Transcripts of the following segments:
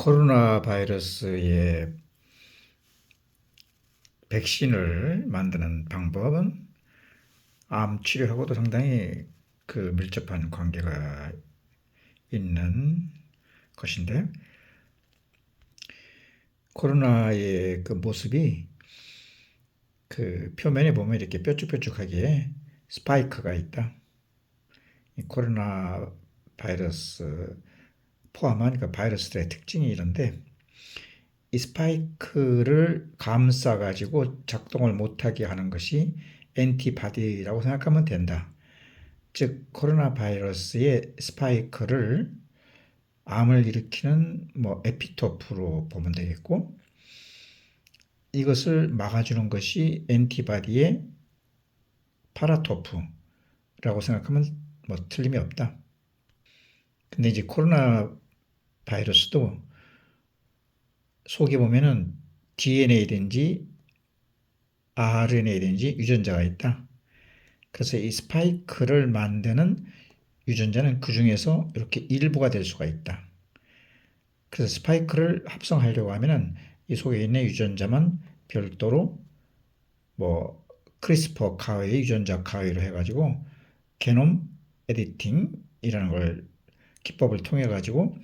코로나 바이러스의 백신을 만드는 방법은 암 치료하고도 상당히 밀접한 관계가 있는 것인데, 코로나의 모습이 표면에 보면 이렇게 뾰족뾰족하게 스파이크가 있다. 이 코로나 바이러스 포함한 바이러스들의 특징이 이런데, 이 스파이크를 감싸가지고 작동을 못하게 하는 것이 엔티바디라고 생각하면 된다. 즉, 코로나 바이러스의 스파이크를 암을 일으키는 에피토프로 보면 되겠고, 이것을 막아주는 것이 엔티바디의 파라토프라고 생각하면 틀림이 없다. 근데 이제 코로나 바이러스도 속에 보면은 DNA든지 RNA든지 유전자가 있다. 그래서 이 스파이크를 만드는 유전자는 그 중에서 이렇게 일부가 될 수가 있다. 그래서 스파이크를 합성하려고 하면은 이 속에 있는 유전자만 별도로 크리스퍼 카웨이 유전자 카웨이로 해가지고 게놈 에디팅이라는 걸 기법을 통해 가지고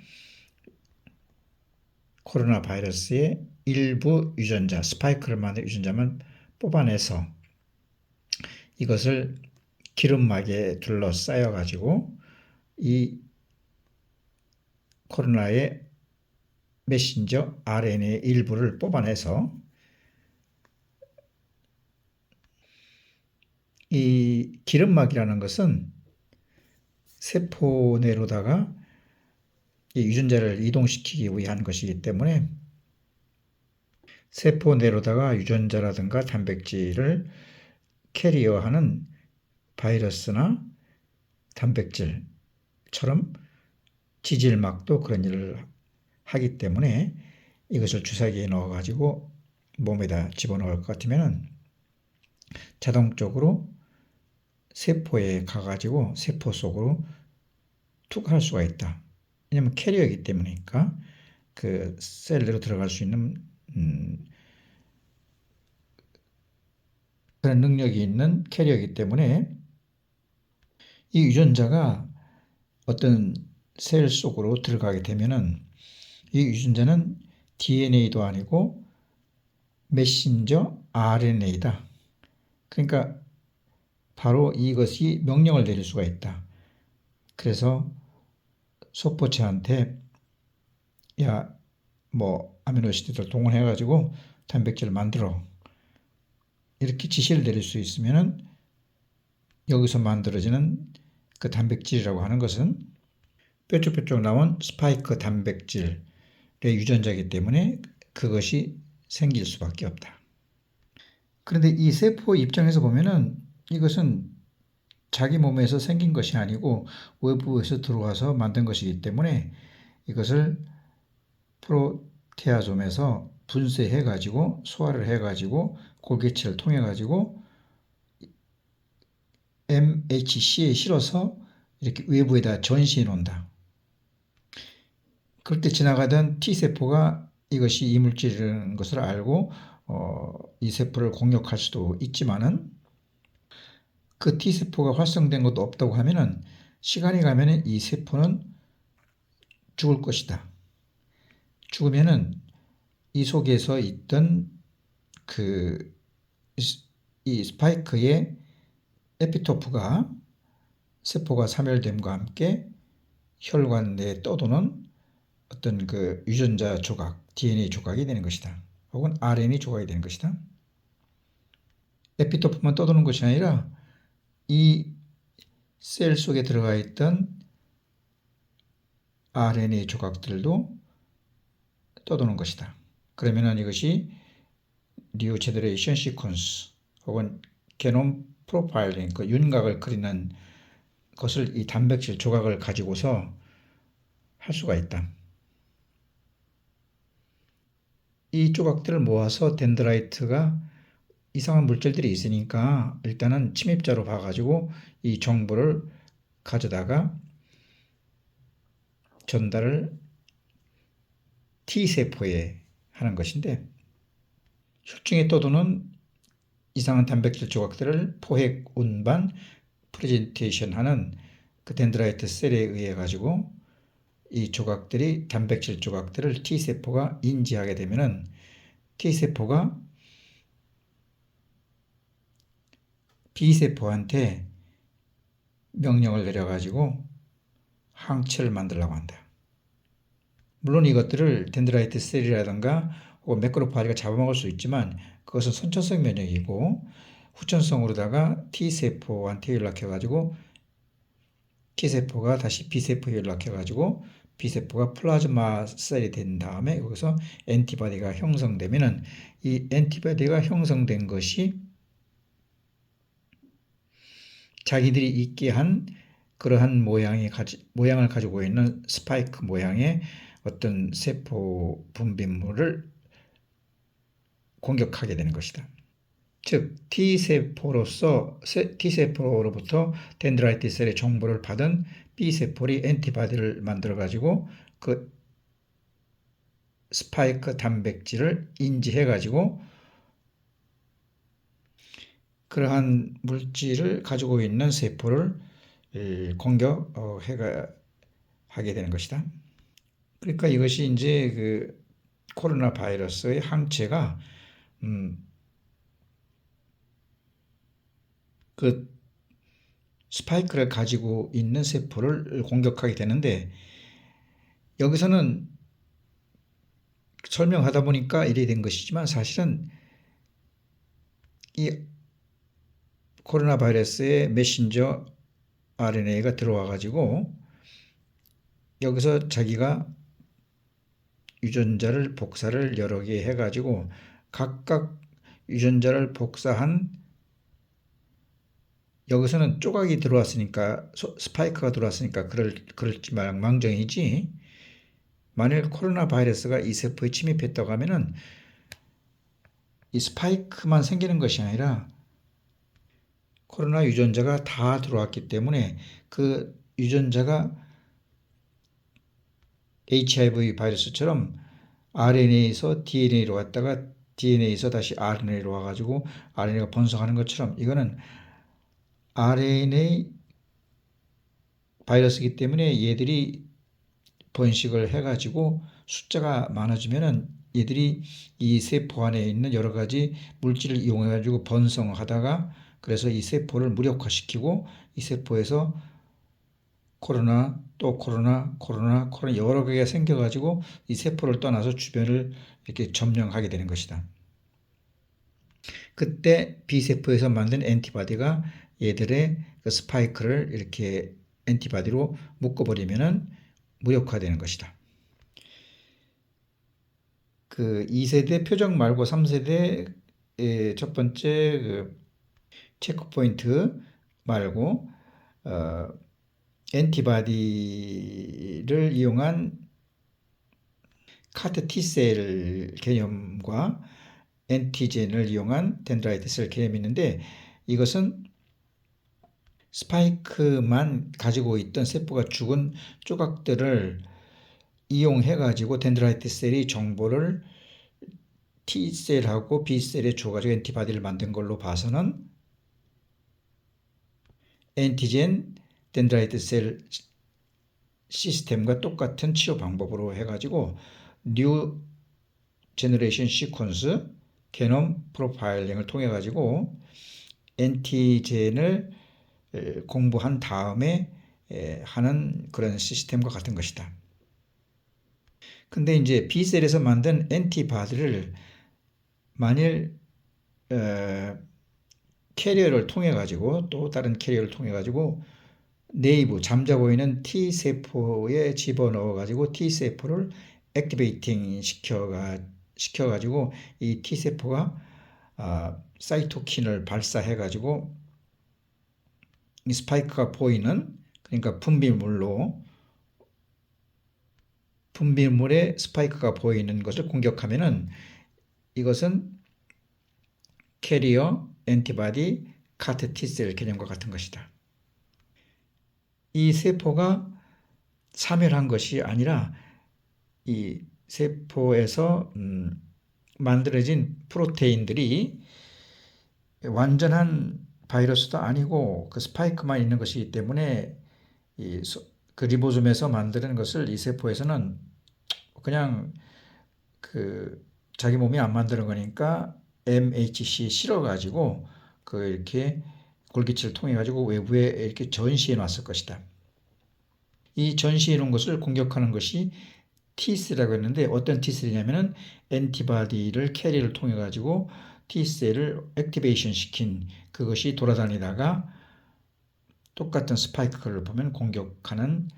코로나 바이러스의 일부 유전자, 스파이크를 만든 유전자만 뽑아내서 이것을 기름막에 둘러싸여 가지고 이 코로나의 메신저 RNA 일부를 뽑아내서 이 기름막이라는 것은 세포 내로다가 이 유전자를 이동시키기 위한 것이기 때문에 세포 내로다가 유전자라든가 단백질을 캐리어하는 바이러스나 단백질처럼 지질막도 그런 일을 하기 때문에 이것을 주사기에 넣어가지고 몸에다 집어넣을 것 같으면 자동적으로 세포에 가가지고 세포 속으로 툭 할 수가 있다. 왜냐하면 캐리어이기 때문이니까 그 셀로 들어갈 수 있는 그런 능력이 있는 캐리어이기 때문에 이 유전자가 어떤 셀 속으로 들어가게 되면은 이 유전자는 DNA도 아니고 메신저 RNA다. 그러니까 바로 이것이 명령을 내릴 수가 있다. 그래서 소포체한테 아미노시드를 동원해가지고 단백질을 만들어 이렇게 지시를 내릴 수 있으면은 여기서 만들어지는 그 단백질이라고 하는 것은 뾰족뾰족 나온 스파이크 단백질의 유전자이기 때문에 그것이 생길 수밖에 없다. 그런데 이 세포 입장에서 보면은 이것은 자기 몸에서 생긴 것이 아니고 외부에서 들어와서 만든 것이기 때문에 이것을 프로테아솜에서 분쇄해 가지고 소화를 해 가지고 골개체를 통해 가지고 MHC에 실어서 이렇게 외부에다 전시해 놓는다. 그럴 때 지나가던 T세포가 이것이 이물질이라는 것을 알고 이 세포를 공격할 수도 있지만은 그 T세포가 활성된 것도 없다고 하면은 시간이 가면은 이 세포는 죽을 것이다. 죽으면은 이 속에서 있던 이 스파이크의 에피토프가 세포가 사멸됨과 함께 혈관 내에 떠도는 어떤 유전자 조각, DNA 조각이 되는 것이다. 혹은 RNA 조각이 되는 것이다. 에피토프만 떠도는 것이 아니라 이 셀 속에 들어가 있던 RNA 조각들도 떠도는 것이다. 그러면은 이것이 뉴 제너레이션 시퀀스 혹은 게놈 프로파일링, 윤곽을 그리는 것을 이 단백질 조각을 가지고서 할 수가 있다. 이 조각들을 모아서 덴드라이트가 이상한 물질들이 있으니까 일단은 침입자로 봐가지고 이 정보를 가져다가 전달을 T세포에 하는 것인데, 혈중에 떠도는 이상한 단백질 조각들을 포획, 운반, 프레젠테이션 하는 그 덴드라이트 셀에 의해 가지고 이 조각들이 단백질 조각들을 T세포가 인지하게 되면은 T세포가 B세포한테 명령을 내려가지고 항체를 만들려고 한다. 물론 이것들을 덴드라이트 셀이라든가 혹은 매크로파지가 잡아먹을 수 있지만 그것은 선천성 면역이고, 후천성으로다가 T세포한테 연락해가지고 T세포가 다시 B세포에 연락해가지고 B세포가 플라즈마 셀이 된 다음에 여기서 엔티바디가 형성되면은 이 엔티바디가 형성된 것이 자기들이 있게 한 그러한 모양을 가지고 있는 스파이크 모양의 어떤 세포 분비물을 공격하게 되는 것이다. 즉 T세포로부터 덴드라이트 셀의 정보를 받은 B세포이 엔티바디를 만들어 가지고 그 스파이크 단백질을 인지해 가지고 그러한 물질을 가지고 있는 세포를 공격하게 되는 것이다. 그러니까 이것이 이제 그 코로나 바이러스의 항체가 그 스파이크를 가지고 있는 세포를 공격하게 되는데, 여기서는 설명하다 보니까 이래 된 것이지만 사실은 이 코로나 바이러스의 메신저 RNA가 들어와 가지고 여기서 자기가 유전자를 복사를 여러 개 해가지고 각각 유전자를 복사한, 여기서는 조각이 들어왔으니까 스파이크가 들어왔으니까 그럴지 망정이지, 만일 코로나 바이러스가 이 세포에 침입했다고 하면은 이 스파이크만 생기는 것이 아니라 코로나 유전자가 다 들어왔기 때문에 그 유전자가 HIV 바이러스처럼 RNA에서 DNA로 왔다가 DNA에서 다시 RNA로 와가지고 RNA가 번성하는 것처럼 이거는 RNA 바이러스이기 때문에 얘들이 번식을 해가지고 숫자가 많아지면은 얘들이 이 세포 안에 있는 여러 가지 물질을 이용해가지고 번성하다가 그래서 이 세포를 무력화시키고 이 세포에서 코로나 또 코로나 여러 개가 생겨가지고 이 세포를 떠나서 주변을 이렇게 점령하게 되는 것이다. 그때 B세포에서 만든 엔티바디가 얘들의 그 스파이크를 이렇게 엔티바디로 묶어버리면은 무력화되는 것이다. 그 2세대 표적 말고 3세대의 첫 번째 그 체크포인트 말고 엔티바디를 이용한 카트 T셀 개념과 엔티젠을 이용한 덴드라이트 셀 개념이 있는데, 이것은 스파이크만 가지고 있던 세포가 죽은 조각들을 이용해 가지고 덴드라이트 셀이 정보를 T셀하고 B셀에 줘가지고 엔티바디를 만든 걸로 봐서는 엔티젠 덴드라이트 셀 시스템과 똑같은 치료 방법으로 해가지고 뉴 제너레이션 시퀀스 게놈 프로파일링을 통해 가지고 엔티젠을 공부한 다음에 하는 그런 시스템과 같은 것이다. 근데 이제 B셀에서 만든 엔티바디를 만일 캐리어를 통해 가지고 또 다른 캐리어를 통해 가지고 내부 잠자고 있는 T세포에 집어넣어 가지고 T세포를 액티베이팅 시켜 가지고 이 T세포가 사이토킨을 발사해 가지고 이 스파이크가 보이는, 그러니까 분비물에 스파이크가 보이는 것을 공격하면은 이것은 캐리어 엔티바디 카트 T셀 개념과 같은 것이다. 이 세포가 사멸한 것이 아니라 이 세포에서 만들어진 프로테인들이 완전한 바이러스도 아니고 그 스파이크만 있는 것이기 때문에 그 리보솜에서 만드는 것을 이 세포에서는 그냥 그 자기 몸이 안 만드는 거니까 MHC 실어가지고 그 이렇게 골기체를 통해 가지고 외부에 이렇게 전시해 놨을 것이다. 이 전시해 놓은 것을 공격하는 것이 T셀이라고 했는데 어떤 T셀이냐면은 엔티바디를 캐리를 통해 가지고 T셀을 액티베이션 시킨 그것이 돌아다니다가 똑같은 스파이크를 보면 공격하는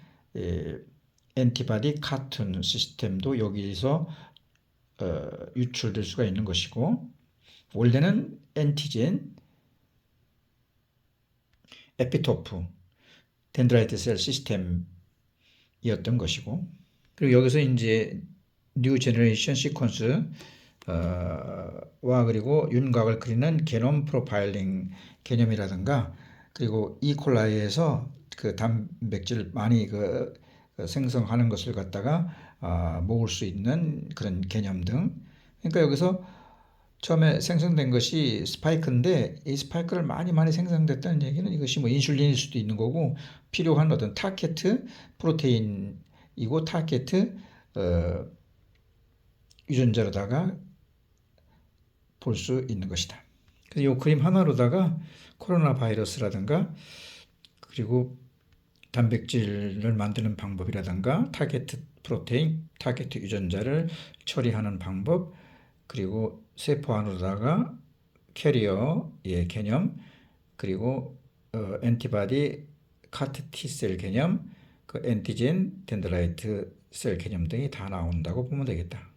엔티바디 카툰 시스템도 여기서 유출될 수가 있는 것이고, 원래는 엔티젠, 에피토프, 덴드라이트 셀 시스템이었던 것이고, 그리고 여기서 이제 뉴 제너레이션 시퀀스 와 그리고 윤곽을 그리는 게놈 프로파일링 개념이라든가, 그리고 이콜라이에서 그 단백질 많이 생성하는 것을 갖다가 모을 수 있는 그런 개념 등. 그러니까 여기서 처음에 생성된 것이 스파이크인데 이 스파이크를 많이 생성됐다는 얘기는 이것이 뭐 인슐린일 수도 있는 거고 필요한 어떤 타겟 프로테인이고 타겟 유전자로다가 볼 수 있는 것이다. 그래서 이 그림 하나로다가 코로나 바이러스라든가 그리고 단백질을 만드는 방법이라든가 타겟 프로테인, 타겟 유전자를 처리하는 방법, 그리고 세포 안으로다가 캐리어의 개념, 그리고 엔티바디 카트 T셀 개념, 그 엔티젠 덴드라이트 셀 개념 등이 다 나온다고 보면 되겠다.